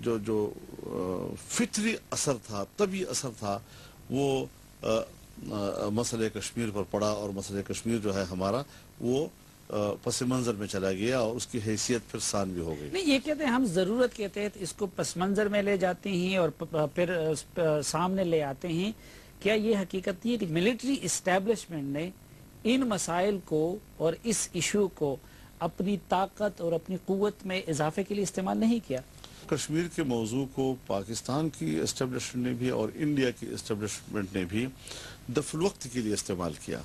جو فطری اثر تھا، طبی اثر تھا، وہ مسئلہ کشمیر پر پڑا، اور مسئلہ کشمیر جو ہے ہمارا وہ پس منظر میں چلا گیا، اور اس کی حیثیت پھر ثانوی ہو گئی۔ نہیں، یہ کہتے ہیں ہم ضرورت کے تحت اس کو پس منظر میں لے جاتے ہیں اور پھر سامنے لے آتے ہیں۔ کیا یہ حقیقت یہ کہ ملٹری اسٹیبلشمنٹ نے ان مسائل کو اور اس ایشو کو اپنی طاقت اور اپنی قوت میں اضافے کے لیے استعمال نہیں کیا؟ کشمیر کے موضوع کو پاکستان کی اسٹیبلشمنٹ نے بھی اور انڈیا کی اسٹیبلشمنٹ نے بھی دفع الوقت کے لیے استعمال کیا۔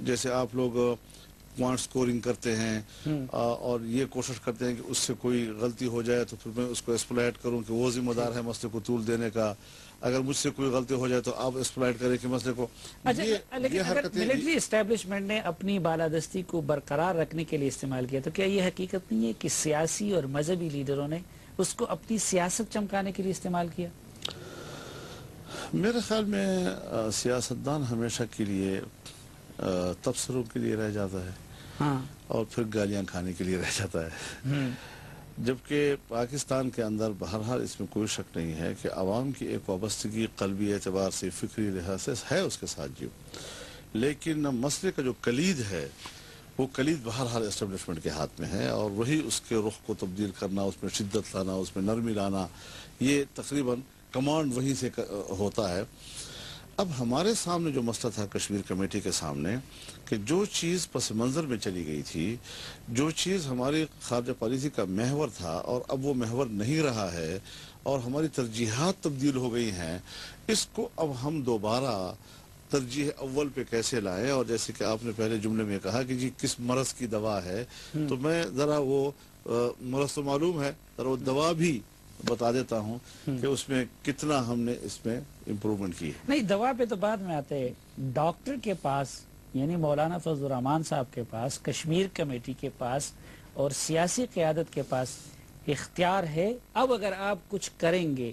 جیسے آپ لوگ پوائنٹ سکورنگ کرتے ہیں اور یہ کوشش کرتے ہیں کہ اس سے کوئی غلطی ہو جائے تو پھر میں اس کو ایکسپلائٹ کروں کہ وہ ذمہ دار ہے مسئلے کو طول دینے کا، اگر مجھ سے کوئی غلطی ہو جائے تو آپ ایکسپلائٹ کریں کہ مسئلے کو۔ لیکن اگر ملٹری اسٹیبلشمنٹ نے اپنی بالادستی کو برقرار رکھنے کے لیے استعمال کیا تو کیا یہ حقیقت نہیں ہے کہ سیاسی اور مذہبی لیڈروں نے اس کو اپنی سیاست چمکانے کے لیے استعمال کیا؟ میرے خیال میں سیاستدان ہمیشہ کے لیے تبصروں کے لیے رہ جاتا ہے اور پھر گالیاں کھانے کے لیے رہ جاتا ہے، جبکہ پاکستان کے اندر بہرحال اس میں کوئی شک نہیں ہے کہ عوام کی ایک وابستگی قلبی اعتبار سے، فکری لحاظ سے ہے اس کے ساتھ جی، لیکن مسئلے کا جو کلید ہے وہ کلید بہرحال اسٹیبلشمنٹ کے ہاتھ میں ہے، اور وہی اس کے رخ کو تبدیل کرنا، اس میں شدت لانا، اس میں نرمی لانا، یہ تقریباً کمانڈ وہیں سے ہوتا ہے۔ اب ہمارے سامنے جو مسئلہ تھا کشمیر کمیٹی کے سامنے کہ جو چیز پس منظر میں چلی گئی تھی، جو چیز ہماری خارجہ پالیسی کا محور تھا اور اب وہ محور نہیں رہا ہے اور ہماری ترجیحات تبدیل ہو گئی ہیں، اس کو اب ہم دوبارہ ترجیح اول پہ کیسے لائیں؟ اور جیسے کہ آپ نے پہلے جملے میں کہا کہ جی کس مرض کی دوا ہے، تو میں ذرا وہ مرض تو معلوم ہے، ذرا وہ دوا بھی بتا دیتا ہوں کہ اس میں کتنا ہم نے اس میں امپروومنٹ کی ہے۔ نہیں، دوا پہ تو بعد میں آتے ہیں۔ ڈاکٹر کے پاس یعنی مولانا فضل الرحمان صاحب کے پاس، کشمیر کمیٹی کے پاس اور سیاسی قیادت کے پاس اختیار ہے۔ اب اگر آپ کچھ کریں گے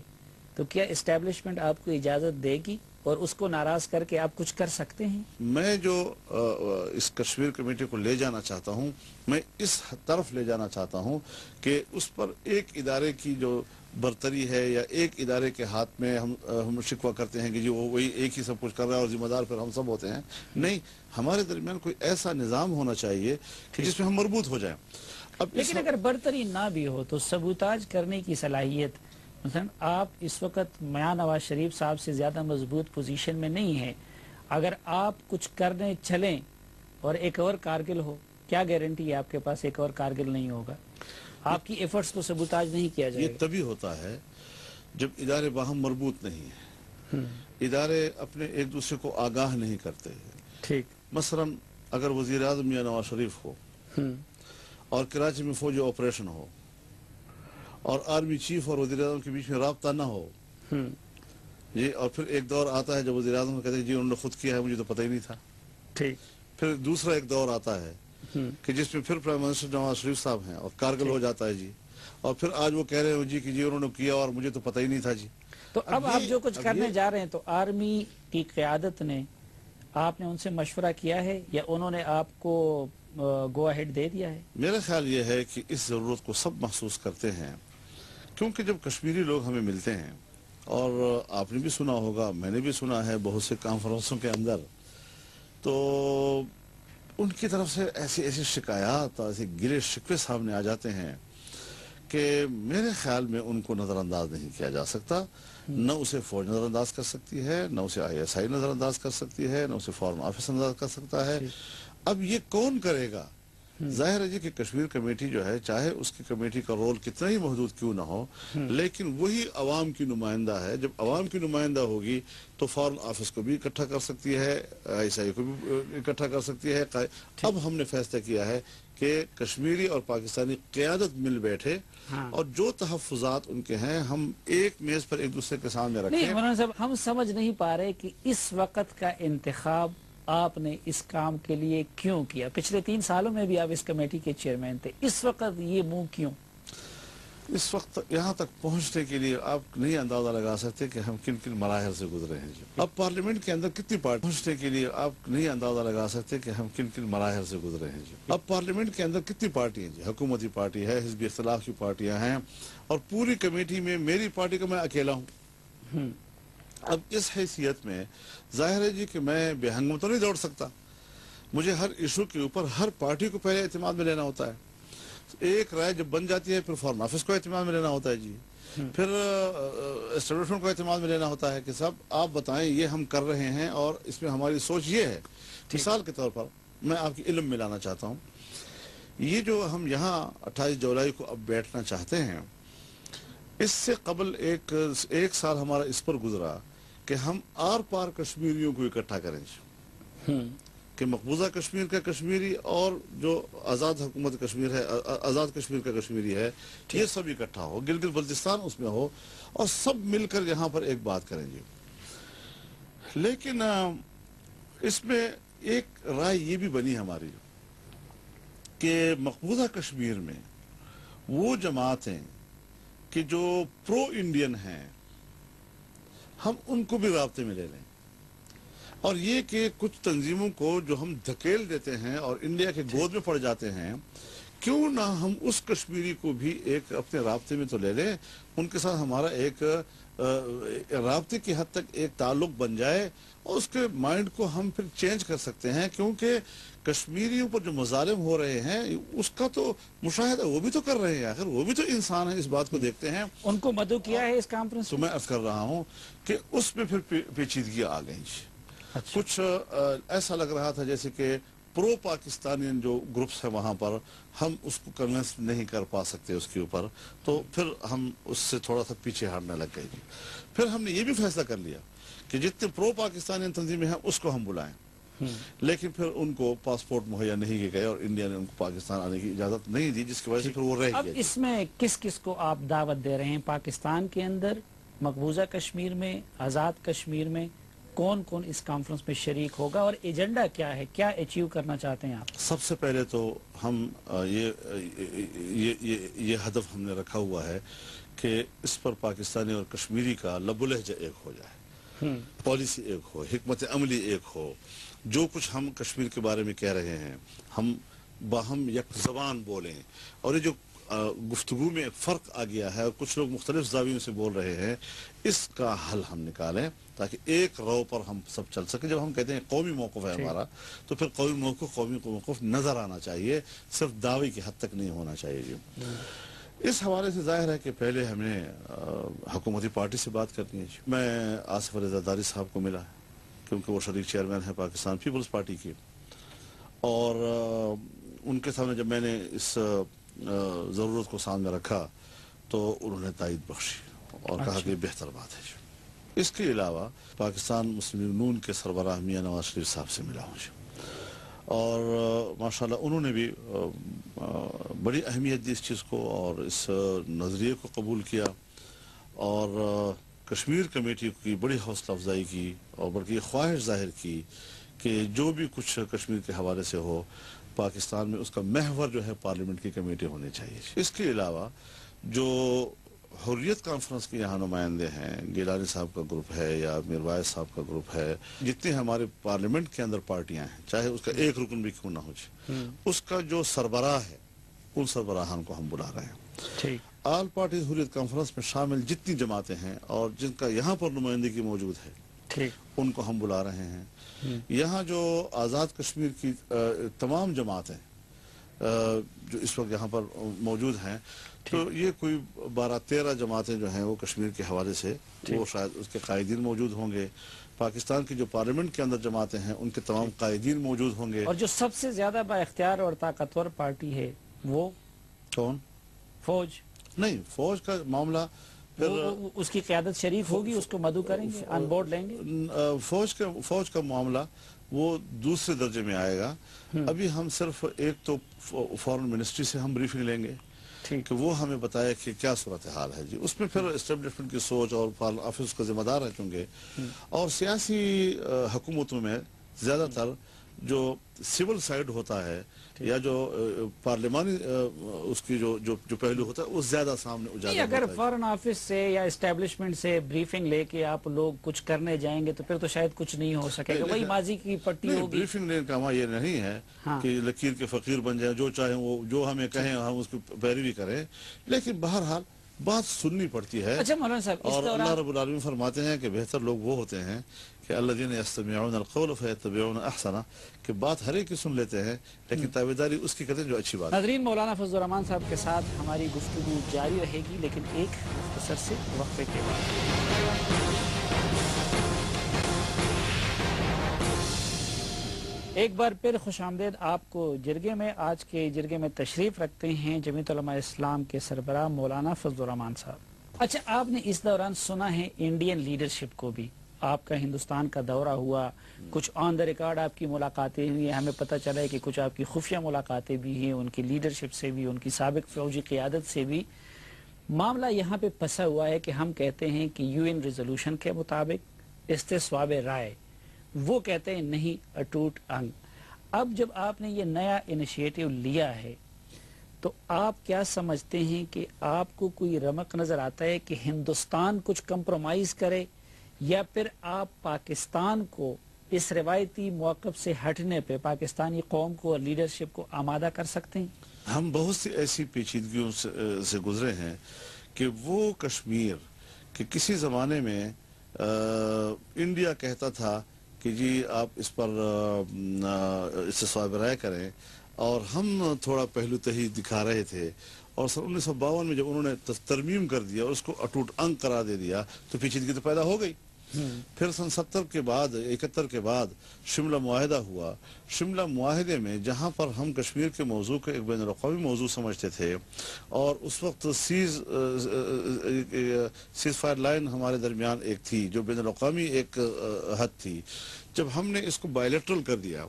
تو کیا اسٹیبلشمنٹ آپ کو اجازت دے گی اور اس کو ناراض کر کے آپ کچھ کر سکتے ہیں؟ میں جو اس کشمیر کمیٹی کو لے جانا چاہتا ہوں، میں اس طرف لے جانا چاہتا ہوں کہ اس پر ایک ادارے کی جو برتری ہے یا ایک ادارے کے ہاتھ میں ہم شکوہ کرتے ہیں کہ جی وہی ایک ہی سب کچھ کر رہا ہے اور ذمہ دار پھر ہم سب ہوتے ہیں، نہیں، ہمارے درمیان کوئی ایسا نظام ہونا چاہیے کہ جس میں ہم مربوط ہو جائیں۔ لیکن اگر برتری نہ بھی ہو تو سبوتاج کرنے کی صلاحیت، مثلا آپ اس وقت میاں نواز شریف صاحب سے زیادہ مضبوط پوزیشن میں نہیں ہیں، اگر آپ کچھ کرنے چلیں اور ایک اور کارگل ہو، کیا گارنٹی ہے آپ کے پاس ایک اور کارگل نہیں ہوگا؟ آپ کی ایفرٹس کو سبوتاج نہیں کیا جائے گا۔ یہ تبھی ہوتا ہے جب ادارے باہم مربوط نہیں ہیں، ادارے اپنے ایک دوسرے کو آگاہ نہیں کرتے۔ ٹھیک، مثلا اگر وزیر اعظم میاں نواز شریف ہو اور کراچی میں فوجی آپریشن ہو اور آرمی چیف اور وزیر اعظم کے بیچ میں رابطہ نہ ہو جی، اور پھر ایک دور آتا ہے جب وزیر اعظم کہتے ہیں جی انہوں نے خود کیا ہے، مجھے تو پتہ ہی نہیں تھا، ٹھیک، پھر دوسرا ایک دور آتا ہے کہ جس میں پھر پرائم منسٹر نواز شریف صاحب ہیں اور کارگل ہو جاتا ہے جی، اور پھر آج وہ کہہ رہے ہیں جی کہ جی انہوں نے کیا اور مجھے تو پتہ ہی نہیں تھا جی۔ تو اب آپ جو کچھ کرنے جا رہے ہیں تو آرمی کی قیادت نے، آپ نے ان سے مشورہ کیا ہے یا انہوں نے آپ کو گو اہیڈ دے دیا ہے؟ میرا خیال یہ ہے کہ اس ضرورت کو سب محسوس کرتے ہیں، کیونکہ جب کشمیری لوگ ہمیں ملتے ہیں، اور آپ نے بھی سنا ہوگا، میں نے بھی سنا ہے بہت سے کانفرنسوں کے اندر، تو ان کی طرف سے ایسی شکایات اور ایسے گلے شکوے سامنے آ جاتے ہیں کہ میرے خیال میں ان کو نظر انداز نہیں کیا جا سکتا، نہ اسے فوج نظر انداز کر سکتی ہے، نہ اسے ISI نظر انداز کر سکتی ہے، نہ اسے فارن آفس نظر کر سکتا ہے۔ اب یہ کون کرے گا؟ ظاہر ہے جی کہ کشمیر کمیٹی جو ہے، چاہے اس کی کمیٹی کا رول کتنا ہی محدود کیوں نہ ہو، لیکن وہی عوام کی نمائندہ ہے۔ جب عوام کی نمائندہ ہوگی تو فارن آفس کو بھی اکٹھا کر سکتی ہے، ISI کو بھی اکٹھا کر سکتی ہے۔ اب ہم نے فیصلہ کیا ہے کہ کشمیری اور پاکستانی قیادت مل بیٹھے اور جو تحفظات ان کے ہیں ہم ایک میز پر ایک دوسرے کے سامنے رکھیں۔ نہیں مولانا صاحب، ہم سمجھ نہیں پا رہے کہ اس وقت کا انتخاب آپ نے اس کام کے لیے کیوں کیا؟ پچھلے 3 سالوں میں بھی آپ اس کمیٹی کے چیئرمین تھے، اس وقت یہ منہ کیوں؟ اس وقت یہاں تک پہنچنے کے لیے آپ نہیں اندازہ لگا سکتے کہ ہم کن کن مراحل سے گزرے ہیں جی. اب پارلیمنٹ کے اندر کتنی پارٹی پہنچنے کے لیے آپ نہیں اندازہ لگا سکتے کہ ہم کن کن مراحل سے گزرے ہیں جی. اب پارلیمنٹ کے اندر کتنی پارٹی ہیں جی. حکومتی پارٹی ہے, حزبی اختلاف کی پارٹیاں ہیں, اور پوری کمیٹی میں میری پارٹی کا میں اکیلا ہوں. اب اس حیثیت میں ظاہر ہے جی کہ میں بے ہنگم تو نہیں دوڑ سکتا. مجھے ہر ایشو کے اوپر ہر پارٹی کو پہلے اعتماد میں لینا ہوتا ہے. ایک رائے جب بن جاتی ہے پھر فارن آفس کو اعتماد میں لینا ہوتا ہے جی. پھر اسٹیبلشمنٹ کو اعتماد میں لینا ہوتا ہے کہ صاحب آپ بتائیں یہ ہم کر رہے ہیں اور اس میں ہماری سوچ یہ ہے. مثال کے طور پر میں آپ کی علم میں لانا چاہتا ہوں, یہ جو ہم یہاں 28 جولائی کو اب بیٹھنا چاہتے ہیں, اس سے قبل ایک سال ہمارا اس پر گزرا کہ ہم آر پار کشمیریوں کو اکٹھا کریں جی. کہ مقبوضہ کشمیر کا کشمیری اور جو آزاد حکومت کشمیر ہے, آزاد کشمیر کا کشمیری ہے, یہ سب اکٹھا ہو, گلگت بلتستان اس میں ہو, اور سب مل کر یہاں پر ایک بات کریں گے. لیکن اس میں ایک رائے یہ بھی بنی ہماری کہ مقبوضہ کشمیر میں وہ جماعتیں کہ جو پرو انڈین ہیں ہم ان کو بھی رابطے میں لے لیں, اور یہ کہ کچھ تنظیموں کو جو ہم دھکیل دیتے ہیں اور انڈیا کے گود میں پڑ جاتے ہیں, کیوں نہ ہم اس کشمیری کو بھی ایک اپنے رابطے میں تو لے لیں, ان کے ساتھ ہمارا ایک رابطے کی حد تک ایک تعلق بن جائے, اور اس کے مائنڈ کو ہم پھر چینج کر سکتے ہیں. کیونکہ کشمیریوں پر جو مظالم ہو رہے ہیں اس کا تو مشاہدہ وہ بھی تو کر رہے ہیں, آخر وہ بھی تو انسان ہیں, اس بات کو دیکھتے ہیں. ان کو مدعو کیا ہے اس کانفرنس تو میں عرض کر رہا ہوں کہ اس میں پھر پیچیدگی آ گئی. کچھ ایسا لگ رہا تھا جیسے کہ پرو پاکستانین جو گروپس ہیں وہاں پر ہم اس کو کنونس نہیں کر پا سکتے اس کے اوپر, تو پھر ہم اس سے تھوڑا سا پیچھے ہٹنے لگ گئے. پھر ہم نے یہ بھی فیصلہ کر لیا کہ جتنے پرو پاکستانین تنظیمیں ہیں اس کو ہم بلائیں, لیکن پھر ان کو پاسپورٹ مہیا نہیں کیے گئے اور انڈیا نے ان کو پاکستان آنے کی اجازت نہیں دی, جس کی وجہ سے پھر وہ رہ گیا. اب اس میں کس کس کو آپ دعوت دے رہے ہیں پاکستان کے اندر, مقبوضہ کشمیر میں, آزاد کشمیر میں, کون کون اس کانفرنس میں شریک ہوگا, اور ایجنڈا کیا ہے, کیا اچیو کرنا چاہتے ہیں آپ؟ سب سے پہلے تو ہم یہ ہدف ہم نے رکھا ہوا ہے کہ اس پر پاکستانی اور کشمیری کا لب و لہجہ ایک ہو جائے, پالیسی ایک ہو, حکمت عملی ایک ہو. جو کچھ ہم کشمیر کے بارے میں کہہ رہے ہیں ہم باہم یک زبان بولیں, اور یہ جو گفتگو میں ایک فرق آ گیا ہے اور کچھ لوگ مختلف زاویوں سے بول رہے ہیں, اس کا حل ہم نکالیں تاکہ ایک رو پر ہم سب چل سکیں. جب ہم کہتے ہیں قومی موقف ہے ہمارا, تو پھر قومی موقف نظر آنا چاہیے, صرف دعوے کی حد تک نہیں ہونا چاہیے جی. اس حوالے سے ظاہر ہے کہ پہلے ہم نے حکومتی پارٹی سے بات کرنی ہے. میں آصف علی زرداری صاحب کو ملا کیونکہ وہ شریک چیئرمین ہے پاکستان پیپلز پارٹی کی, اور ان کے سامنے جب میں نے اس ضرورت کو سامنے رکھا تو انہوں نے تائید بخشی اور کہا کہ یہ بہتر بات ہے. اس کے علاوہ پاکستان مسلم لیگ نون کے سربراہ میاں نواز شریف صاحب سے ملا ہوں, اور ماشاءاللہ انہوں نے بھی بڑی اہمیت دی اس چیز کو اور اس نظریے کو قبول کیا, اور کشمیر کمیٹی کی بڑی حوصلہ افزائی کی اور بلکہ یہ خواہش ظاہر کی کہ جو بھی کچھ کشمیر کے حوالے سے ہو پاکستان میں اس کا محور جو ہے پارلیمنٹ کی کمیٹی ہونی چاہیے. اس کے علاوہ جو حریت کانفرنس کے یہاں نمائندے ہیں, گیلانی صاحب کا گروپ ہے یا میروائز صاحب کا گروپ ہے, جتنے ہمارے پارلیمنٹ کے اندر پارٹیاں ہیں, چاہے اس کا ایک رکن بھی کیوں نہ ہو جائے, اس کا جو سربراہ ہے ان سربراہان کو ہم بلا رہے ہیں. آل پارٹیز حریت کانفرنس میں شامل جتنی جماعتیں ہیں اور جن کا یہاں پر نمائندگی موجود ہے ان کو ہم بلا رہے ہیں. یہاں جو آزاد کشمیر کی تمام جماعتیں جو اس وقت یہاں پر موجود ہیں, تو یہ کوئی 12-13 جماعتیں جو ہیں وہ کشمیر کے حوالے سے وہ شاید اس کے قائدین موجود ہوں گے. پاکستان کی جو پارلیمنٹ کے اندر جماعتیں ہیں ان کے تمام قائدین موجود ہوں گے. اور جو سب سے زیادہ با اختیار اور طاقتور پارٹی ہے وہ کون؟ فوج. نہیں, فوج کا معاملہ اس کی قیادت شریف ہوگی, اس کو مدعو کریں گے, آن بورڈ لیں گے. فوج کا معاملہ وہ دوسرے درجے میں آئے گا. ابھی ہم صرف ایک تو فورن منسٹری سے ہم بریفنگ لیں گے کہ وہ ہمیں بتائے کہ کیا صورتحال ہے جی. اس میں پھر اسٹیبلشمنٹ کی سوچ اور فارن آفس کا ذمہ دار ہے چونکہ, اور سیاسی حکومتوں میں زیادہ تر جو سول سائڈ ہوتا ہے یا جو پارلیمانی اس کی جو پہلو ہوتا ہے وہ زیادہ سامنے اجاگر ہوتا ہے. اگر فارن آفس سے یا اسٹیبلشمنٹ سے بریفنگ لے کے آپ لوگ کچھ کرنے جائیں گے تو پھر تو شاید کچھ نہیں ہو سکے گا, وہی ماضی کی پٹی ہوگی. بریفنگ لینے کا یہ نہیں ہے کہ لکیر کے فقیر بن جائیں, جو چاہیں وہ جو ہمیں کہیں ہم اس کی پیروی کریں, لیکن بہرحال بات سننی پڑتی ہے. اچھا مولانا صاحب, اور اللہ رب العالمین فرماتے ہیں کہ بہتر لوگ وہ ہوتے ہیں کہ الذین یستمعون القول فیتبعون احسنہ, کہ بات ہر ایک کی سن لیتے ہیں لیکن تابعداری اس کی کرتے ہیں جو اچھی بات ہے. ناظرین, مولانا فضل الرحمان صاحب کے ساتھ ہماری گفتگو جاری رہے گی لیکن ایک مختصر سے وقفے کے بعد. ایک بار پھر خوش آمدید آپ کو جرگے میں. آج کے جرگے میں تشریف رکھتے ہیں جمعیت علماء اسلام کے سربراہ مولانا فضل الرحمان صاحب. اچھا, آپ نے اس دوران سنا ہے انڈین لیڈرشپ کو بھی, آپ کا ہندوستان کا دورہ ہوا, کچھ آن دا ریکارڈ آپ کی ملاقاتیں ہوئی, ہمیں پتہ چلا ہے کہ کچھ آپ کی خفیہ ملاقاتیں بھی ہیں, ان کی لیڈرشپ سے بھی, ان کی سابق فوجی قیادت سے بھی. معاملہ یہاں پہ پھنسا ہوا ہے کہ ہم کہتے ہیں کہ یو این ریزولوشن کے مطابق استصواب رائے, وہ کہتے ہیں نہیں اٹوٹ انگ. اب جب آپ نے یہ نیا انیشیٹو لیا ہے تو آپ کیا سمجھتے ہیں کہ آپ کو کوئی رمق نظر آتا ہے کہ ہندوستان کچھ کمپرومائز کرے, یا پھر آپ پاکستان کو اس روایتی موقف سے ہٹنے پہ پاکستانی قوم کو اور لیڈرشپ کو آمادہ کر سکتے ہیں؟ ہم بہت سی ایسی پیچیدگیوں سے گزرے ہیں کہ وہ کشمیر کہ کسی زمانے میں انڈیا کہتا تھا کہ جی آپ اس پر استصواب رائے کریں, اور ہم تھوڑا پہلو تہی دکھا رہے تھے, اور سن 1952 میں جب انہوں نے ترمیم کر دیا اور اس کو اٹوٹ انگ قرار دے دیا تو پیچیدگی تو پیدا ہو گئی. پھر سن 70 کے بعد 71 کے بعد شملہ معاہدہ ہوا. شملہ معاہدے میں جہاں پر ہم کشمیر کے موضوع کو ایک بین الاقوامی موضوع سمجھتے تھے, اور اس وقت سیز فائر لائن ہمارے درمیان ایک تھی جو بین الاقوامی ایک حد تھی, جب ہم نے اس کو بائیلیٹرل کر دیا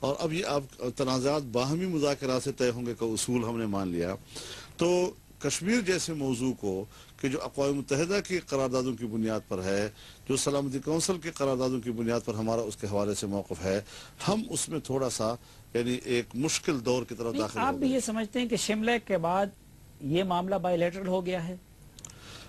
اور اب یہ آپ تنازعات باہمی مذاکرات سے طے ہوں گے کا اصول ہم نے مان لیا, تو کشمیر جیسے موضوع کو کہ جو اقوام متحدہ کی قراردادوں کی بنیاد پر ہے, جو سلامتی کونسل کی قراردادوں کی بنیاد پر ہمارا اس کے حوالے سے موقف ہے, ہم اس میں تھوڑا سا یعنی ایک مشکل دور کی طرف داخل ہو گئے. آپ بھی یہ سمجھتے ہیں کہ شملہ کے بعد یہ معاملہ بائیلیٹرل ہو گیا ہے؟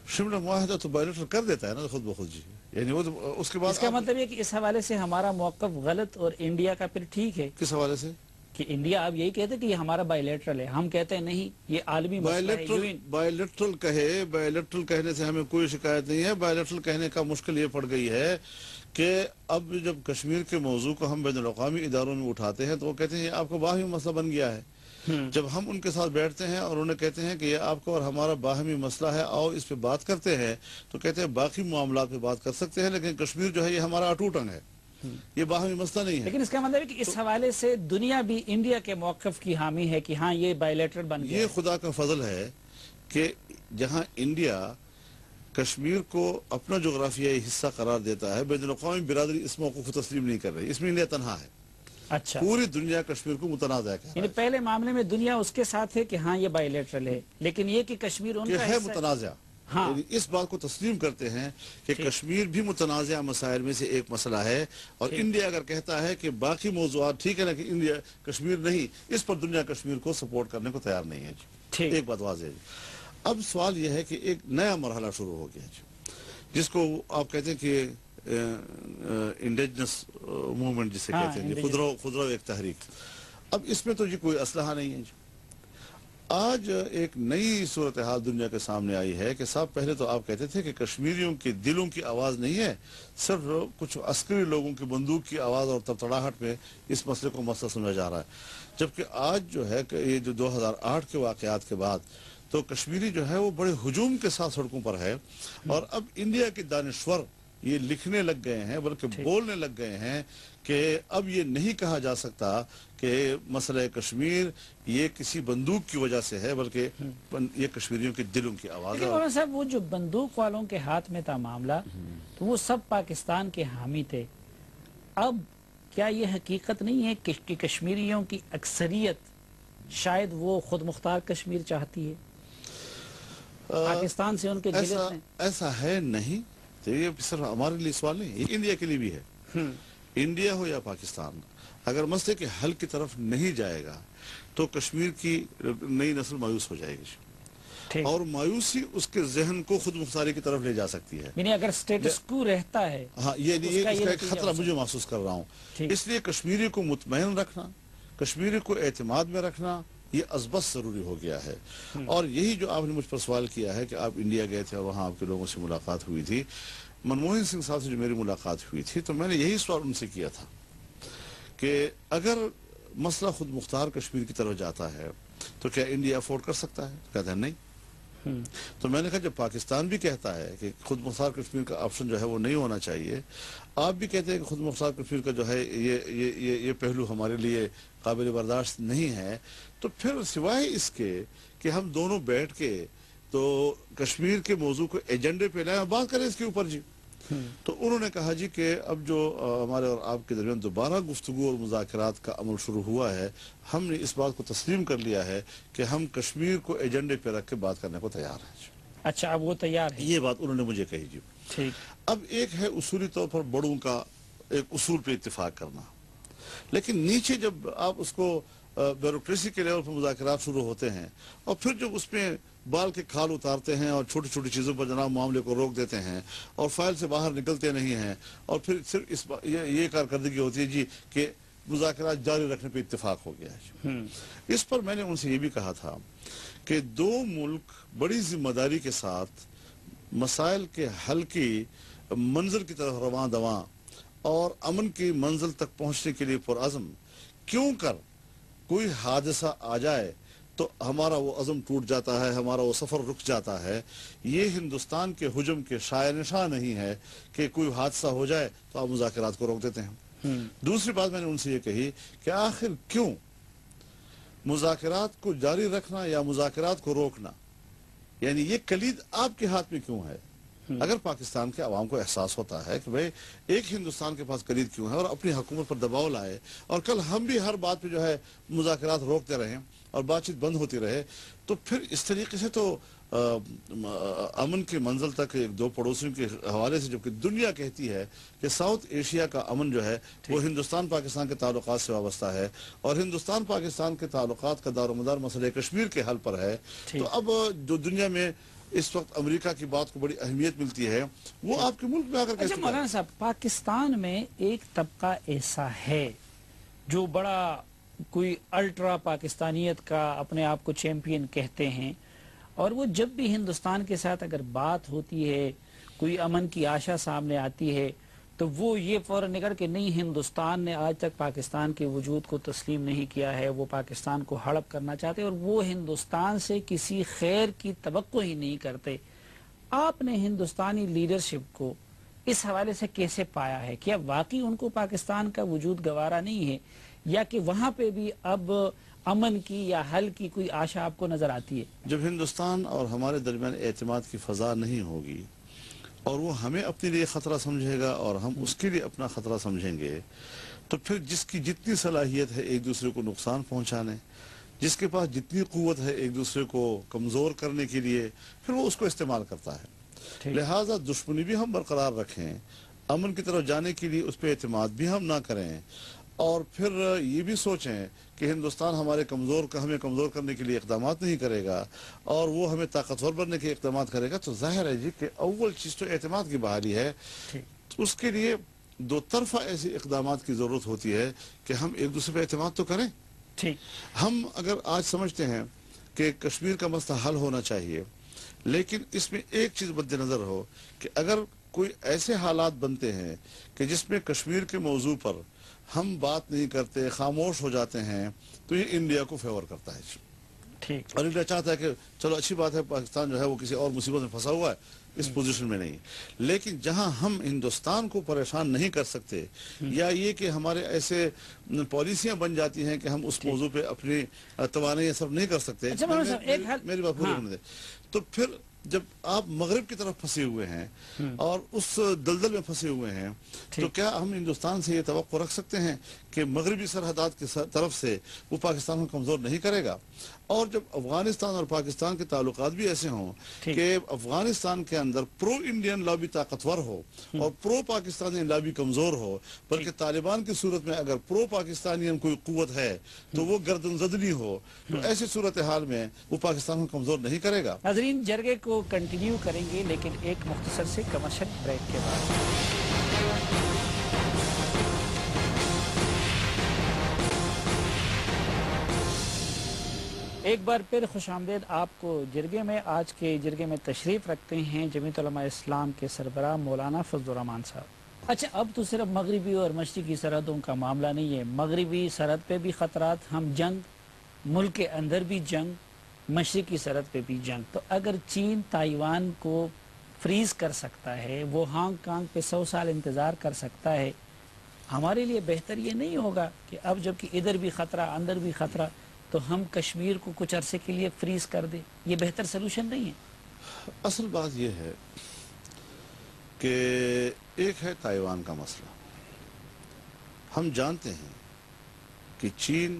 شملہ معاہدہ تو بائیلیٹرل کر دیتا ہے نا خود بخود جی, یعنی وہ اس کے بعد اس کا مطلب یہ کہ اس حوالے سے ہمارا موقف غلط اور انڈیا کا پھر ٹھیک ہے. کس حوالے سے؟ کہ انڈیا آپ یہی کہتے کہ یہ ہمارا بائیلیٹرل ہے, ہم کہتے ہیں نہیں یہ عالمی مسئلہ ہے. بائیلیٹرل کہنے سے ہمیں کوئی شکایت نہیں ہے. بائیلیٹرل کہنے کا مشکل یہ پڑ گئی ہے کہ اب جب کشمیر کے موضوع کو ہم بین الاقوامی اداروں میں اٹھاتے ہیں تو وہ کہتے ہیں یہ آپ کا باہمی مسئلہ بن گیا ہے. جب ہم ان کے ساتھ بیٹھتے ہیں اور انہیں کہتے ہیں کہ یہ آپ کا اور ہمارا باہمی مسئلہ ہے, آؤ اس پہ بات کرتے ہیں, تو کہتے ہیں باقی معاملات پہ بات کر سکتے ہیں لیکن کشمیر جو ہے یہ ہمارا اٹوٹ انگ ہے, یہ باہمی مسئلہ نہیں ہے. لیکن اس کا مطلب ہے کہ اس حوالے سے دنیا بھی انڈیا کے موقف کی حامی ہے کہ ہاں یہ بائیلیٹرل بن گیا. یہ خدا کا فضل ہے کہ جہاں انڈیا کشمیر کو اپنا جغرافیائی حصہ قرار دیتا ہے, بین الاقوامی برادری اس موقع کو تسلیم نہیں کر رہی, اس میں انڈیا تنہا ہے. اچھا, پوری دنیا کشمیر کو متنازع ہے. یعنی پہلے معاملے میں دنیا اس کے ساتھ ہے کہ ہاں یہ بائیلیٹرل ہے, لیکن یہ کہ کشمیر ان کا ہے متنازع, یعنی اس بات کو تسلیم کرتے ہیں کہ کشمیر بھی متنازع مسائل میں سے ایک مسئلہ ہے, اور انڈیا اگر کہتا ہے کہ باقی موضوعات ٹھیک ہے نا کہ انڈیا کشمیر نہیں, اس پر دنیا کشمیر کو سپورٹ کرنے کو تیار نہیں ہے جی. ایک بات واضح ہے جی. اب سوال یہ ہے کہ ایک نیا مرحلہ شروع ہو گیا جی, جس کو آپ کہتے ہیں کہ انڈیجنس موومنٹ جسے کہتے ہیں جی, خضرو ایک تحریک. اب اس میں تو جی کوئی اسلحہ نہیں ہے جی. آج ایک نئی صورتحال دنیا کے سامنے آئی ہے کہ صاحب پہلے تو آپ کہتے تھے کہ کشمیریوں کے دلوں کی آواز نہیں ہے, صرف کچھ عسکری لوگوں کی بندوق کی آواز اور تڑتڑاہٹ میں اس مسئلے کو مسئلہ سمجھا جا رہا ہے. جبکہ آج جو ہے کہ یہ جو 2008 کے واقعات کے بعد تو کشمیری جو ہے وہ بڑے ہجوم کے ساتھ سڑکوں پر ہے, اور اب انڈیا کے دانشور یہ لکھنے لگ گئے ہیں بلکہ بولنے لگ گئے ہیں کہ اب یہ نہیں کہا جا سکتا کہ مسئلہ کشمیر یہ کسی بندوق کی وجہ سے ہے, بلکہ یہ کشمیریوں کے دلوں کی آواز ہے. مولانا صاحب وہ جو بندوق والوں کے ہاتھ میں تھا معاملہ تو وہ سب پاکستان کے حامی تھے. اب کیا یہ حقیقت نہیں ہے کہ کشمیریوں کی اکثریت شاید وہ خود مختار کشمیر چاہتی ہے, پاکستان سے ان کے ایسا ہے نہیں. تو یہ صرف ہمارے لیے سوال نہیں, یہ انڈیا کے لیے بھی ہے. انڈیا ہو یا پاکستان اگر مسئلے کے حل کی طرف نہیں جائے گا تو کشمیر کی نئی نسل مایوس ہو جائے گی اور مایوسی اس کے ذہن کو خود مختاری کی طرف لے جا سکتی ہے. یعنی اگر سٹیٹس کو رہتا ہے ہاں یہ اس کا ایک خطرہ مجھے محسوس کر رہا ہوں. اس لیے کشمیری کو مطمئن رکھنا، کشمیری کو اعتماد میں رکھنا یہ ازبس ضروری ہو گیا ہے. اور یہی جو آپ نے مجھ پر سوال کیا ہے کہ آپ انڈیا گئے تھے اور وہاں آپ کے لوگوں سے ملاقات ہوئی تھی، منموہن سنگھ صاحب سے جو میری ملاقات ہوئی تھی تو میں نے یہی سوال ان سے کیا تھا کہ اگر مسئلہ خود مختار کشمیر کی طرف جاتا ہے تو کیا انڈیا افورڈ کر سکتا ہے؟ کہتے ہیں نہیں. تو میں نے کہا جب پاکستان بھی کہتا ہے کہ خود مختار کشمیر کا آپشن جو ہے وہ نہیں ہونا چاہیے، آپ بھی کہتے ہیں کہ خود مختار کشمیر کا جو ہے یہ پہلو ہمارے لیے قابل برداشت نہیں ہے، تو پھر سوائے اس کے کہ ہم دونوں بیٹھ کے تو کشمیر کے موضوع کو ایجنڈے پہ لائیں اور بات کریں اس کے اوپر جی. تو انہوں نے کہا جی کہ اب جو ہمارے اور آپ کے درمیان دوبارہ گفتگو اور مذاکرات کا عمل شروع ہوا ہے، ہم نے اس بات کو تسلیم کر لیا ہے کہ ہم کشمیر کو ایجنڈے پہ رکھ کے بات کرنے کو تیار ہیں. اچھا اب وہ تیار ہے؟ یہ بات انہوں نے مجھے کہی جی. ٹھیک. اب ایک ہے اصولی طور پر بڑوں کا ایک اصول پہ اتفاق کرنا، لیکن نیچے جب آپ اس کو بیوروکریسی کے لیول پر مذاکرات شروع ہوتے ہیں اور پھر جب اس میں بال کے کھال اتارتے ہیں اور چھوٹی چھوٹی چیزوں پر جناب معاملے کو روک دیتے ہیں اور فائل سے باہر نکلتے نہیں ہیں اور پھر صرف یہ کارکردگی ہوتی ہے جی کہ مذاکرات جاری رکھنے پہ اتفاق ہو گیا ہے. اس پر میں نے ان سے یہ بھی کہا تھا کہ دو ملک بڑی ذمہ داری کے ساتھ مسائل کے حل کی منزل کی طرف رواں دواں اور امن کی منزل تک پہنچنے کے لیے پرعزم کیوں کر کوئی حادثہ آ جائے تو ہمارا وہ عزم ٹوٹ جاتا ہے، ہمارا وہ سفر رک جاتا ہے. یہ ہندوستان کے حجم کے شائع نشاں نہیں ہے کہ کوئی حادثہ ہو جائے تو آپ مذاکرات کو روک دیتے ہیں. دوسری بات میں نے ان سے یہ کہی کہ آخر کیوں مذاکرات کو جاری رکھنا یا مذاکرات کو روکنا، یعنی یہ کلید آپ کے ہاتھ میں کیوں ہے؟ اگر پاکستان کے عوام کو احساس ہوتا ہے کہ بھئی ایک ہندوستان کے پاس کلید کیوں ہے اور اپنی حکومت پر دباؤ لائے اور کل ہم بھی ہر بات پہ جو ہے مذاکرات روکتے رہیں اور بات چیت بند ہوتی رہے، تو پھر اس طریقے سے تو امن کی منزل تک ایک دو پڑوسیوں کے حوالے سے جبکہ دنیا کہتی ہے کہ ساؤتھ ایشیا کا امن جو ہے وہ ہندوستان پاکستان کے تعلقات سے وابستہ ہے اور ہندوستان پاکستان کے تعلقات کا دار و مدار مسئلہ کشمیر کے حل پر ہے. تو اب جو دنیا میں اس وقت امریکہ کی بات کو بڑی اہمیت ملتی ہے وہ آپ کے ملک میں آ کر اچھا مولانا صاحب، پاکستان میں ایک طبقہ ایسا ہے جو بڑا کوئی الٹرا پاکستانیت کا اپنے آپ کو چیمپئن کہتے ہیں، اور وہ جب بھی ہندوستان کے ساتھ اگر بات ہوتی ہے، کوئی امن کی آشا سامنے آتی ہے تو وہ یہ فوراً نکل کہ نہیں، ہندوستان نے آج تک پاکستان کے وجود کو تسلیم نہیں کیا ہے، وہ پاکستان کو ہڑپ کرنا چاہتے اور وہ ہندوستان سے کسی خیر کی توقع ہی نہیں کرتے. آپ نے ہندوستانی لیڈرشپ کو اس حوالے سے کیسے پایا ہے؟ کیا واقعی ان کو پاکستان کا وجود گوارا نہیں ہے یا کہ وہاں پہ بھی اب امن کی یا حل کی کوئی آشا آپ کو نظر آتی ہے؟ جب ہندوستان اور ہمارے درمیان اعتماد کی فضا نہیں ہوگی اور وہ ہمیں اپنے لیے خطرہ سمجھے گا اور ہم اس کے لیے اپنا خطرہ سمجھیں گے، تو پھر جس کی جتنی صلاحیت ہے ایک دوسرے کو نقصان پہنچانے، جس کے پاس جتنی قوت ہے ایک دوسرے کو کمزور کرنے کے لیے، پھر وہ اس کو استعمال کرتا ہے. لہٰذا دشمنی بھی ہم برقرار رکھیں، امن کی طرف جانے کے لیے اس پہ اعتماد بھی ہم نہ کریں اور پھر یہ بھی سوچیں کہ ہندوستان ہمیں کمزور کرنے کے لیے اقدامات نہیں کرے گا اور وہ ہمیں طاقتور بننے کے اقدامات کرے گا، تو ظاہر ہے جی کہ اول چیز تو اعتماد کی بحالی ہے. اس کے لیے دو طرفہ ایسے اقدامات کی ضرورت ہوتی ہے کہ ہم ایک دوسرے پہ اعتماد تو کریں. ہم اگر آج سمجھتے ہیں کہ کشمیر کا مسئلہ حل ہونا چاہیے، لیکن اس میں ایک چیز مد نظر ہو کہ اگر کوئی ایسے حالات بنتے ہیں کہ جس میں کشمیر کے موضوع پر ہم بات نہیں کرتے، خاموش ہو جاتے ہیں، تو یہ انڈیا کو فیور کرتا ہے. اور انڈیا چاہتا ہے کہ چلو اچھی بات ہے پاکستان جو ہے وہ کسی اور مصیبت میں پھنسا ہوا ہے، اس پوزیشن میں نہیں. لیکن جہاں ہم ہندوستان کو پریشان نہیں کر سکتے یا یہ کہ ہمارے ایسے پالیسیاں بن جاتی ہیں کہ ہم اس موضوع پہ اپنی توانائی صرف نہیں کر سکتے، میری بات پوری ہونے دے، تو پھر جب آپ مغرب کی طرف پھنسے ہوئے ہیں اور اس دلدل میں پھنسے ہوئے ہیں تو کیا ہم ہندوستان سے یہ توقع رکھ سکتے ہیں کہ مغربی سرحدات کی طرف سے وہ پاکستان کو کمزور نہیں کرے گا؟ اور جب افغانستان اور پاکستان کے تعلقات بھی ایسے ہوں کہ افغانستان کے اندر پرو انڈین لابی طاقتور ہو اور پرو پاکستانی لابی کمزور ہو، بلکہ طالبان کی صورت میں اگر پرو پاکستانی کوئی قوت ہے تو وہ گردن زدنی ہو، تو ایسی صورتحال میں وہ پاکستان کو کمزور نہیں کرے گا۔ ناظرین، جرگے کو کنٹینیو کریں گے لیکن ایک مختصر سے کمرشل بریک کے بعد۔ ایک بار پھر خوش آمدید آپ کو جرگے میں۔ آج کے جرگے میں تشریف رکھتے ہیں جمعیت علماء اسلام کے سربراہ مولانا فضل الرحمان صاحب۔ اچھا، اب تو صرف مغربی اور مشرقی سرحدوں کا معاملہ نہیں ہے، مغربی سرحد پہ بھی خطرات، ہم جنگ، ملک کے اندر بھی جنگ، مشرقی سرحد پہ بھی جنگ۔ تو اگر چین تائیوان کو فریز کر سکتا ہے، وہ ہانگ کانگ پہ 100 سال انتظار کر سکتا ہے، ہمارے لیے بہتر یہ نہیں ہوگا کہ اب جبکہ ادھر بھی خطرہ اندر بھی خطرہ تو ہم کشمیر کو کچھ عرصے کے لیے فریز کر دیں؟ یہ بہتر سلوشن نہیں ہے؟ اصل بات یہ ہے کہ ایک ہے تائیوان کا مسئلہ۔ ہم جانتے ہیں کہ چین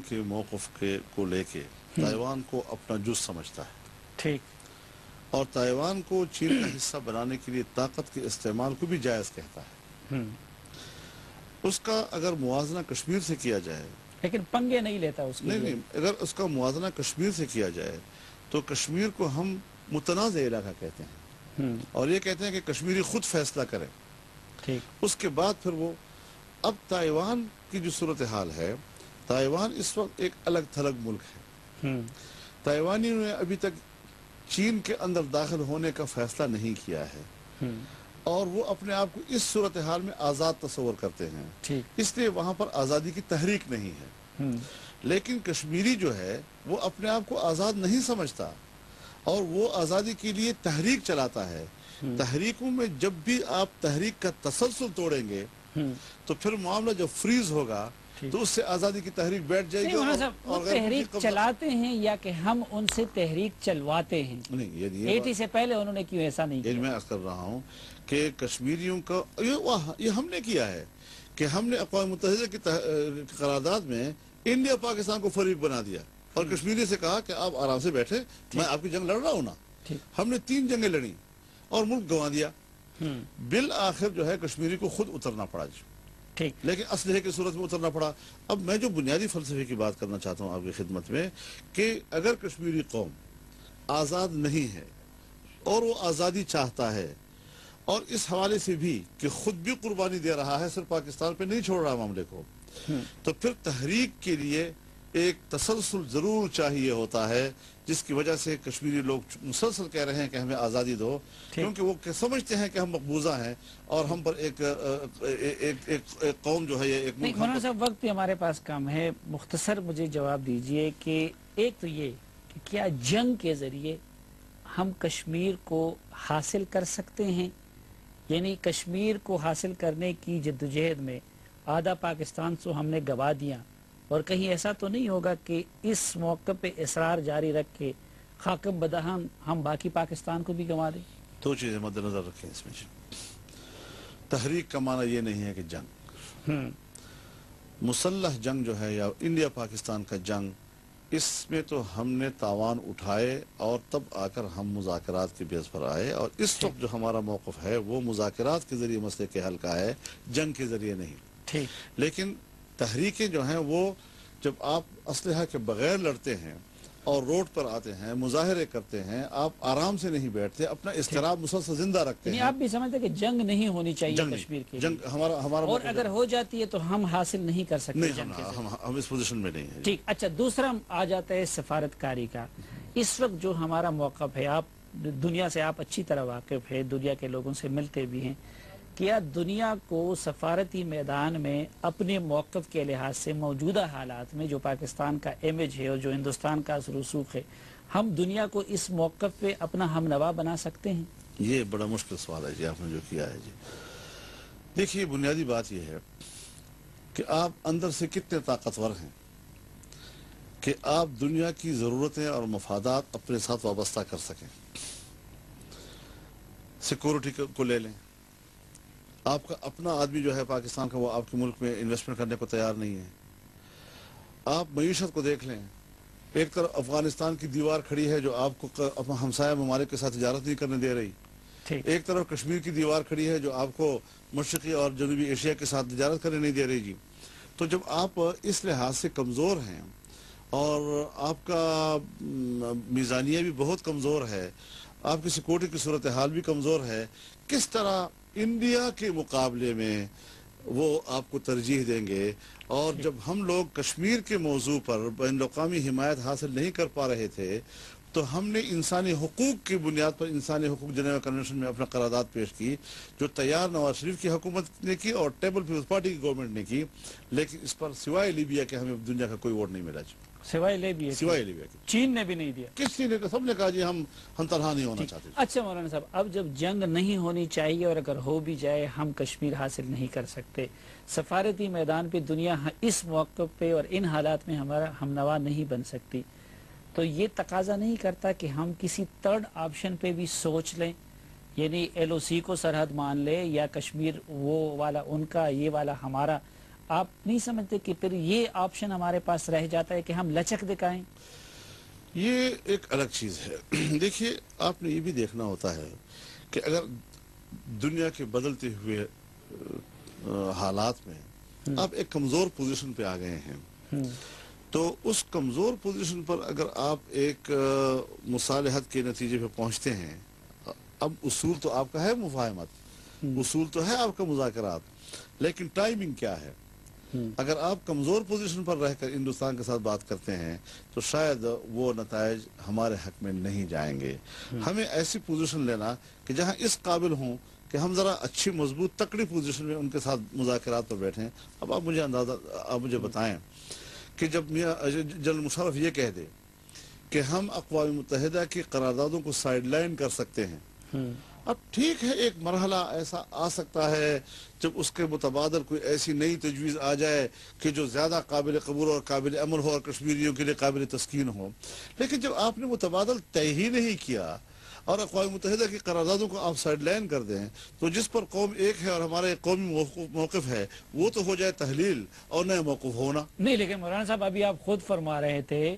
کے موقف کو لے کے تائیوان کو اپنا جز سمجھتا ہے، ٹھیک، اور تائیوان کو چین کا حصہ بنانے کے لیے طاقت کے استعمال کو بھی جائز کہتا ہے۔ اس کا اگر موازنہ کشمیر سے کیا جائے، لیکن پنگے نہیں لیتا اس کے لیے۔ نہیں، اگر اس کا موازنہ کشمیر سے کیا جائے تو کشمیر کو ہم متنازع علاقہ کہتے ہیں اور یہ کہتے ہیں کہ کشمیری خود فیصلہ کرے۔ ٹھیک، اس کے بعد پھر وہ اب تائیوان کی جو صورتحال ہے، تائیوان اس وقت ایک الگ تھلگ ملک ہے۔ تائیوانیوں نے ابھی تک چین کے اندر داخل ہونے کا فیصلہ نہیں کیا ہے اور وہ اپنے آپ کو اس صورتحال میں آزاد تصور کرتے ہیں، اس لیے وہاں پر آزادی کی تحریک نہیں ہے۔ لیکن کشمیری جو ہے وہ اپنے آپ کو آزاد نہیں سمجھتا اور وہ آزادی کے لیے تحریک چلاتا ہے۔ تحریکوں میں جب بھی آپ تحریک کا تسلسل توڑیں گے تو پھر معاملہ جب فریز ہوگا تو اس سے آزادی کی تحریک بیٹھ جائے گی۔ وہ تحریک چلاتے ہیں یا کہ ہم ان سے تحریک چلواتے ہیں؟ نہیں، 80 سے پہلے انہوں نے کیوں ایسا نہیں کیا؟ میں عرض کر رہا ہوں کہ کشمیریوں کا یہ ہم نے کیا ہے کہ ہم نے اقوام متحدہ کی قرارداد میں انڈیا پاکستان کو فریق بنا دیا اور کشمیری سے کہا کہ آپ آرام سے بیٹھے، میں آپ کی جنگ لڑ رہا ہوں نا۔ ہم نے 3 جنگیں لڑیں اور ملک گنوا دیا۔ بالآخر جو ہے کشمیری کو خود اترنا پڑا لیکن اسلحے کی صورت میں اترنا پڑا۔ اب میں جو بنیادی فلسفے کی بات کرنا چاہتا ہوں آپ کی خدمت میں کہ اگر کشمیری قوم آزاد نہیں ہے اور وہ آزادی چاہتا ہے اور اس حوالے سے بھی کہ خود بھی قربانی دے رہا ہے، صرف پاکستان پہ نہیں چھوڑ رہا معاملے کو، تو پھر تحریک کے لیے ایک تسلسل ضرور چاہیے ہوتا ہے، جس کی وجہ سے کشمیری لوگ مسلسل کہہ رہے ہیں کہ ہمیں آزادی دو، کیونکہ وہ سمجھتے ہیں کہ ہم مقبوضہ ہیں اور ہم پر ایک قوم جو ہے یہ ایک نہیں۔ مولانا صاحب، وقت ہمارے پاس کم ہے، مختصر مجھے جواب دیجئے کہ ایک تو یہ کہ کیا جنگ کے ذریعے ہم کشمیر کو حاصل کر سکتے ہیں؟ یعنی کشمیر کو حاصل کرنے کی جدوجہد میں آدھا پاکستان سو ہم نے گوا دیا، اور کہیں ایسا تو نہیں ہوگا کہ اس موقع پہ اصرار جاری رکھ کے خاکم بدہم ہم باقی پاکستان کو بھی گوا دیں؟ 2 چیزیں مد نظر رکھیں اس میں۔ تحریک کا معنی یہ نہیں ہے کہ جنگ، مسلح جنگ جو ہے یا انڈیا پاکستان کا جنگ، اس میں تو ہم نے تاوان اٹھائے اور تب آ کر ہم مذاکرات کے بیس پر آئے، اور اس وقت جو ہمارا موقف ہے وہ مذاکرات کے ذریعے مسئلے کے حل کا ہے، جنگ کے ذریعے نہیں۔ لیکن تحریکیں جو ہیں وہ جب آپ اسلحہ کے بغیر لڑتے ہیں اور روڈ پر آتے ہیں، مظاہرے کرتے ہیں، آپ آرام سے نہیں بیٹھتے، اپنا اضطراب مسلسل زندہ رکھتے ہیں۔ آپ بھی سمجھتے کہ جنگ نہیں ہونی چاہیے کشمیر کے جنگ ہمارا اور اگر ہو جاتی ہے تو ہم حاصل نہیں کر سکتے جنگ کے ذریعے۔ ہم اس پوزیشن میں نہیں ہیں۔ ٹھیک، اچھا، دوسرا آ جاتا ہے سفارتکاری کا۔ اس وقت جو ہمارا موقف ہے، آپ دنیا سے آپ اچھی طرح واقف ہے، دنیا کے لوگوں سے ملتے بھی ہیں، کیا دنیا کو سفارتی میدان میں اپنے موقف کے لحاظ سے موجودہ حالات میں جو پاکستان کا امیج ہے اور جو ہندوستان کا اثر و رسوخ ہے، ہم دنیا کو اس موقف پہ اپنا ہم نوا بنا سکتے ہیں؟ یہ بڑا مشکل سوال ہے جی، آپ نے جو کیا ہے جی۔ دیکھیے، بنیادی بات یہ ہے کہ آپ اندر سے کتنے طاقتور ہیں۔ کہ آپ دنیا کی ضرورتیں اور مفادات اپنے ساتھ وابستہ کر سکیں. سیکورٹی کو لے لیں. آپ کا اپنا آدمی جو ہے پاکستان کا، وہ آپ کے ملک میں انویسٹمنٹ کرنے کو تیار نہیں ہے. آپ معیشت کو دیکھ لیں. ایک طرف افغانستان کی دیوار کھڑی ہے جو آپ کو ہمسایہ ممالک کے ساتھ تجارت نہیں کرنے دے رہی. ایک طرف کشمیر کی دیوار کھڑی ہے جو آپ کو مشرقی اور جنوبی ایشیا کے ساتھ تجارت کرنے نہیں دے رہی جی. تو جب آپ اس لحاظ سے کمزور ہیں اور آپ کا میزانیہ بھی بہت کمزور ہے، آپ کی سیکورٹی کی صورتحال بھی کمزور ہے، کس طرح انڈیا کے مقابلے میں وہ آپ کو ترجیح دیں گے؟ اور جب ہم لوگ کشمیر کے موضوع پر بین الاقوامی حمایت حاصل نہیں کر پا رہے تھے تو ہم نے انسانی حقوق کی بنیاد پر انسانی حقوق جنیوا کنونشن میں اپنا قرارداد پیش کی، جو تیار نواز شریف کی حکومت نے کی اور ٹیبل پیپلز پارٹی کی گورنمنٹ نے کی، لیکن اس پر سوائے لیبیا کے ہمیں دنیا کا کوئی ووٹ نہیں ملا جی. سوائے لیبیا کی چین نے بھی نہیں دیا. کسی نے سب نے کہا جی ہم تنہا نہیں ہونا چاہتے. اچھا مولانا صاحب، اب جب جنگ نہیں ہونی چاہیے اور اگر ہو بھی جائے ہم کشمیر حاصل نہیں کر سکتے، سفارتی میدان پہ دنیا اس موقع پہ اور ان حالات میں ہمارا ہمنوا نہیں بن سکتی، تو یہ تقاضا نہیں کرتا کہ ہم کسی تھرڈ آپشن پہ بھی سوچ لیں؟ یعنی ایل او سی کو سرحد مان لے یا کشمیر وہ والا ان کا یہ والا ہمارا. آپ نہیں سمجھتے کہ پھر یہ آپشن ہمارے پاس رہ جاتا ہے کہ ہم لچک دکھائیں؟ یہ ایک الگ چیز ہے. دیکھیے، آپ نے یہ بھی دیکھنا ہوتا ہے کہ اگر دنیا کے بدلتے ہوئے حالات میں آپ ایک کمزور پوزیشن پہ آ گئے ہیں تو اس کمزور پوزیشن پر اگر آپ ایک مصالحت کے نتیجے پہ پہنچتے ہیں، اب اصول تو آپ کا ہے مفاہمت، اصول تو ہے آپ کا مذاکرات، لیکن ٹائمنگ کیا ہے؟ اگر آپ کمزور پوزیشن پر رہ کر ہندوستان کے ساتھ بات کرتے ہیں تو شاید وہ نتائج ہمارے حق میں نہیں جائیں گے. ہمیں ایسی پوزیشن لینا کہ جہاں اس قابل ہوں کہ ہم ذرا اچھی مضبوط تکڑی پوزیشن میں ان کے ساتھ مذاکرات پر بیٹھیں. اب آپ مجھے بتائیں کہ جب جنرل مشرف یہ کہہ دے کہ ہم اقوام متحدہ کی قراردادوں کو سائیڈ لائن کر سکتے ہیں، اب ٹھیک ہے ایک مرحلہ ایسا آ سکتا ہے جب اس کے متبادل کوئی ایسی نئی تجویز آ جائے کہ جو زیادہ قابل قبول اور قابل عمل ہو اور کشمیریوں کے لیے قابل تسکین ہو، لیکن جب آپ نے متبادل طے ہی نہیں کیا اور اقوام متحدہ کی قراردادوں کو آپ سائیڈ لائن کر دیں تو جس پر قوم ایک ہے اور ہمارا ایک قومی موقف ہے وہ تو ہو جائے تحلیل اور نئے موقف ہونا. نہیں، لیکن مولانا صاحب ابھی آپ خود فرما رہے تھے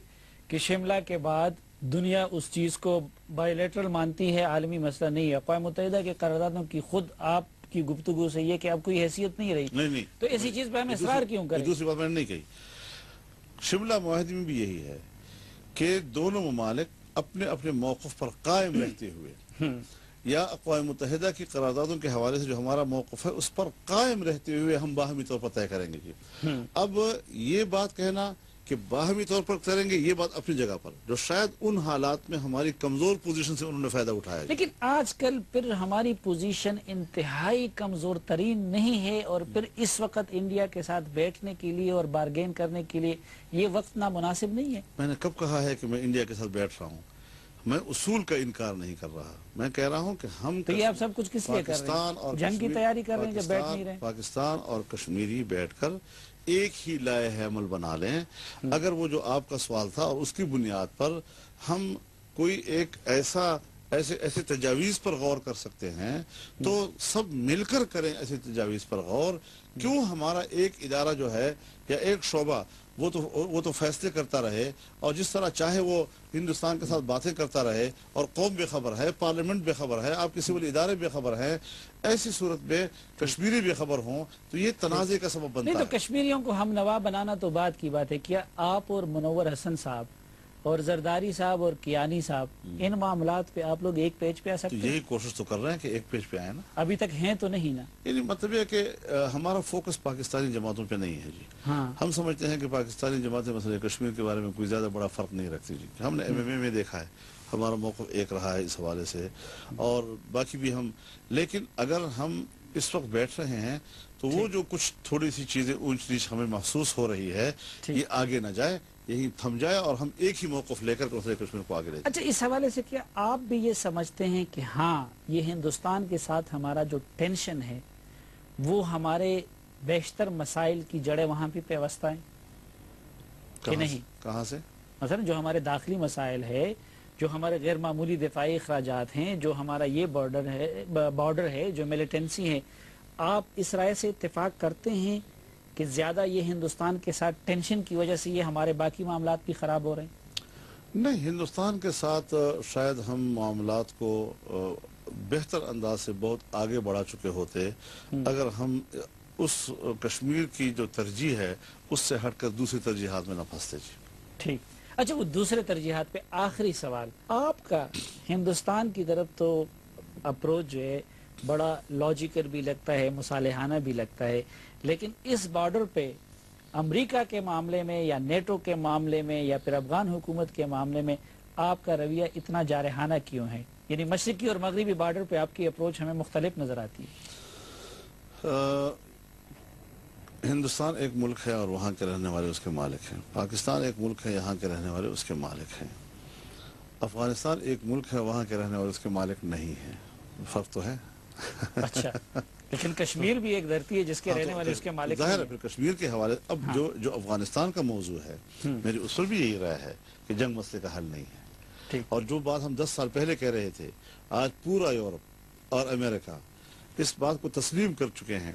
کہ شملہ کے بعد دنیا اس چیز کو بائی لیٹرل مانتی ہے، عالمی مسئلہ نہیں ہے. اقوام متحدہ کے قراردادوں کی خود آپ کی گفتگو سے یہ کہ اب کوئی حیثیت نہیں رہی. نہیں تو ایسی چیز پہ ہم اصرار کیوں کریں؟ دوسری بات میں نے نہیں کہی. شملہ معاہدے میں بھی یہی ہے کہ دونوں ممالک اپنے اپنے موقف پر قائم رہتے ہوئے یا اقوام متحدہ کی قراردادوں کے حوالے سے جو ہمارا موقف ہے اس پر قائم رہتے ہوئے ہم باہمی طور پر طے کریں گے. اب یہ بات کہنا کہ باہمی طور پر کریں گے، یہ بات اپنی جگہ پر، جو شاید ان حالات میں ہماری کمزور پوزیشن سے انہوں نے فائدہ اٹھایا. لیکن آج کل پھر ہماری پوزیشن انتہائی کمزور ترین نہیں ہے اور پھر اس وقت انڈیا کے ساتھ بیٹھنے کے لیے اور بارگین کرنے کے لیے یہ وقت نامناسب نہیں ہے؟ میں نے کب کہا ہے کہ میں انڈیا کے ساتھ بیٹھ رہا ہوں؟ میں اصول کا انکار نہیں کر رہا. میں کہہ رہا ہوں کہ ہم تو یہ آپ سب کچھ کس لیے کر رہے ہیں؟ جنگ کی تیاری کر رہے ہیں جب بیٹھ نہیں رہے؟ پاکستان اور کشمیری بیٹھ کر ایک ہی لائحہ عمل بنا لیں. اگر وہ جو آپ کا سوال تھا اور اس کی بنیاد پر ہم کوئی ایک ایسے تجاویز پر غور کر سکتے ہیں تو سب مل کر کریں ایسے تجاویز پر غور. کیوں ہمارا ایک ادارہ جو ہے یا ایک شعبہ وہ تو فیصلے کرتا رہے اور جس طرح چاہے وہ ہندوستان کے ساتھ باتیں کرتا رہے اور قوم بے خبر ہے، پارلیمنٹ بے خبر ہے، آپ کے سول ادارے بے خبر ہیں، ایسی صورت میں کشمیری بے خبر ہوں تو یہ تنازع کا سبب بنتا ہے. نہیں تو کشمیریوں کو ہم نوا بنانا تو بات کی بات ہے. کیا آپ اور منور حسن صاحب اور زرداری صاحب اور کیانی صاحب ان معاملات پہ آپ لوگ ایک پیج پہ آ سکتے ہیں؟ یہی کوشش تو کر رہے ہیں کہ ایک پیج پہ آئے نا. ابھی تک ہیں تو نہیں نا. یعنی مطلب یہ کہ ہمارا فوکس پاکستانی جماعتوں پہ نہیں ہے جی. ہم سمجھتے ہیں کہ پاکستانی جماعتیں مسئلہ کشمیر کے بارے میں کوئی زیادہ بڑا فرق نہیں رکھتی جی. ہم نے ایم ایم اے میں دیکھا ہے ہمارا موقف ایک رہا ہے اس حوالے سے اور باقی بھی ہم. لیکن اگر ہم اس وقت بیٹھ رہے ہیں تو وہ جو کچھ تھوڑی سی چیزیں اونچ نیچ ہمیں محسوس ہو رہی ہے یہ آگے نہ جائے، یہی تھم جائے اور ہم ایک ہی موقف لے کر مسئلہ کشمیر کو آگے لے جائیں. اچھا، اس حوالے سے کیا آپ بھی یہ سمجھتے ہیں کہ ہاں یہ ہندوستان کے ساتھ ہمارا جو ٹینشن ہے وہ ہمارے بیشتر مسائل کی جڑیں وہاں پہ پیوستہ ہیں کہ نہیں؟ کہاں سے؟ مثلا جو ہمارے داخلی مسائل ہے، جو ہمارے غیر معمولی دفاعی اخراجات ہیں، جو ہمارا یہ بارڈر ہے، جو ملیٹنسی ہے، آپ اس رائے سے اتفاق کرتے ہیں کہ زیادہ یہ ہندوستان کے ساتھ ٹینشن کی وجہ سے یہ ہمارے باقی معاملات بھی خراب ہو رہے ہیں؟ نہیں، ہندوستان کے ساتھ شاید ہم معاملات کو بہتر انداز سے بہت آگے بڑھا چکے ہوتے اگر ہم اس کشمیر کی جو ترجیح ہے اس سے ہٹ کر دوسری ترجیحات میں نہ پھنستے جی۔ ٹھیک، اچھا وہ دوسرے ترجیحات پہ آخری سوال، آپ کا ہندوستان کی طرف تو اپروچ جو ہے بڑا لاجیکل بھی لگتا ہے، مصالحانہ بھی لگتا ہے، لیکن اس بارڈر پہ امریکہ کے معاملے میں یا نیٹو کے معاملے میں یا پھر افغان حکومت کے معاملے میں آپ کا رویہ اتنا جارحانہ کیوں ہے؟ یعنی مشرقی اور مغربی بارڈر پہ آپ کی اپروچ ہمیں مختلف نظر آتی ہے۔ ہندوستان ایک ملک ہے اور وہاں کے رہنے والے اس کے مالک ہیں، پاکستان ایک ملک ہے، یہاں کے رہنے والے اس کے مالک ہیں، افغانستان ایک ملک ہے، وہاں کے رہنے والے اس کے مالک نہیں ہیں، فرق تو ہے۔ اچھا، لیکن کشمیر بھی ایک دھرتی ہے جس کے رہنے والے اس کے مالک ظاہر ہے، نہیں پھر کشمیر کے حوالے اب جو افغانستان کا موضوع ہے، میری اس پر بھی یہی رائے ہے کہ جنگ مسئلے کا حل نہیں ہے، اور جو بات ہم 10 سال پہلے کہہ رہے تھے، آج پورا یورپ اور امریکہ اس بات کو تسلیم کر چکے ہیں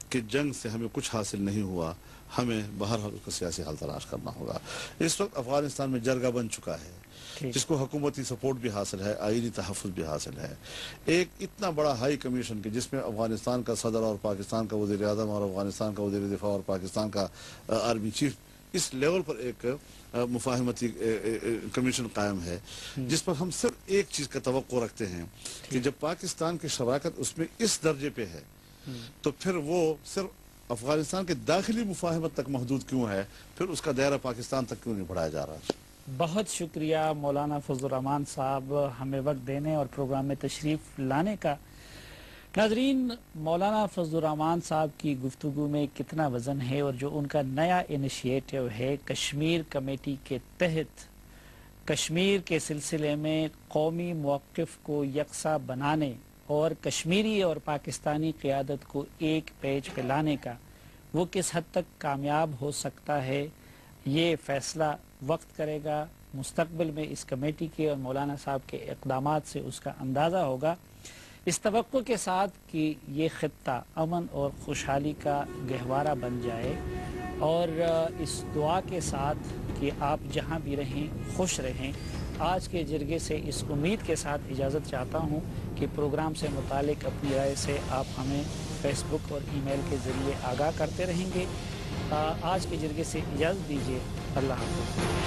کہ جنگ سے ہمیں کچھ حاصل نہیں ہوا، ہمیں بہرحال اس کا سیاسی حل تلاش کرنا ہوگا۔ اس وقت افغانستان میں جرگہ بن چکا ہے جس کو حکومتی سپورٹ بھی حاصل ہے، آئینی تحفظ بھی حاصل ہے، ایک اتنا بڑا ہائی کمیشن کہ جس میں افغانستان کا صدر اور پاکستان کا وزیر اعظم اور افغانستان کا وزیر دفاع اور پاکستان کا آرمی چیف، اس لیول پر ایک مفاہمتی کمیشن قائم ہے جس پر ہم صرف ایک چیز کا توقع رکھتے ہیں کہ جب پاکستان کی شراکت اس میں اس درجے پہ ہے تو پھر وہ صرف افغانستان کے داخلی مفاہمت تک محدود کیوں ہے، پھر اس کا دائرہ پاکستان تک کیوں نہیں بڑھایا جا رہا؟ بہت شکریہ مولانا فضل الرحمان صاحب ہمیں وقت دینے اور پروگرام میں تشریف لانے کا۔ ناظرین، مولانا فضل الرحمان صاحب کی گفتگو میں کتنا وزن ہے، اور جو ان کا نیا انیشیٹو ہے کشمیر کمیٹی کے تحت کشمیر کے سلسلے میں قومی موقف کو یکساں بنانے اور کشمیری اور پاکستانی قیادت کو ایک پیج پہ لانے کا، وہ کس حد تک کامیاب ہو سکتا ہے یہ فیصلہ وقت کرے گا۔ مستقبل میں اس کمیٹی کے اور مولانا صاحب کے اقدامات سے اس کا اندازہ ہوگا، اس توقع کے ساتھ کہ یہ خطہ امن اور خوشحالی کا گہوارہ بن جائے، اور اس دعا کے ساتھ کہ آپ جہاں بھی رہیں خوش رہیں۔ آج کے جرگے سے اس امید کے ساتھ اجازت چاہتا ہوں کہ پروگرام سے متعلق اپنی رائے سے آپ ہمیں فیس بک اور ای میل کے ذریعے آگاہ کرتے رہیں گے۔ آج کے جرگے سے اجازت دیجیے، اللہ حافظ۔